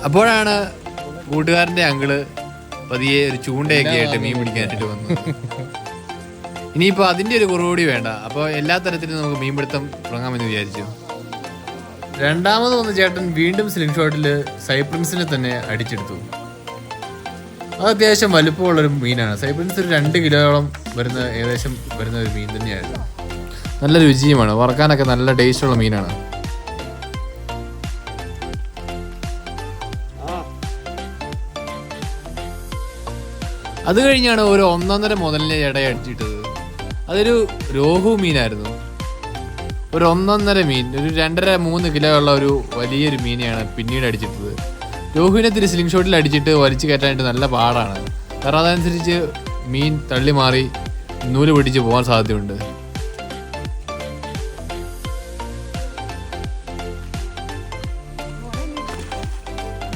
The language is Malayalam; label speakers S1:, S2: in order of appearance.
S1: അപ്പോഴാണ് കൂട്ടുകാരന്റെ അങ്കിള് പതിയെ ഒരു ചൂണ്ടയൊക്കെ ആയിട്ട് മീൻ പിടിക്കാനായിട്ട് വന്നു. ഇനിയിപ്പോൾ അതിൻ്റെ ഒരു കുറവുകൂടി വേണ്ട. അപ്പോൾ എല്ലാ തരത്തിലും നമുക്ക് മീൻപിടുത്തം തുടങ്ങാമെന്ന് വിചാരിച്ചു. രണ്ടാമത് വന്ന ചേട്ടൻ വീണ്ടും സ്ലിംഗ് ഷോട്ടിൽ സൈപ്രിൻസിനെ തന്നെ അടിച്ചെടുത്തു. അത് അത്യാവശ്യം വലുപ്പമുള്ളൊരു മീനാണ്. സൈപ്രിൻസ് ഒരു 2 കിലോയോളം ഏകദേശം വരുന്ന ഒരു മീൻ തന്നെയായിരുന്നു. നല്ല രുചിയുമാണ്, വറക്കാനൊക്കെ നല്ല ടേസ്റ്റുള്ള മീനാണ്. അത് കഴിഞ്ഞാണ് ഒരു 1.5 മുതലിനെ ചേട്ടൻ അടിച്ചിട്ടത്. അതൊരു രോഹു മീനായിരുന്നു. ഒരു 1.5 മീൻ, ഒരു 2.5-3 കിലോ ഉള്ള ഒരു വലിയൊരു മീനെയാണ് പിന്നീട് അടിച്ചിട്ടത്. രോഹുവിനെ തിരി സ്ലിംഗ് ഷോട്ടിൽ അടിച്ചിട്ട് വലിച്ചു കയറ്റാനായിട്ട് നല്ല പാടാണ്. കാരണം അതനുസരിച്ച് മീൻ തള്ളി മാറി നൂല് പിടിച്ച് പോകാൻ സാധ്യതയുണ്ട്.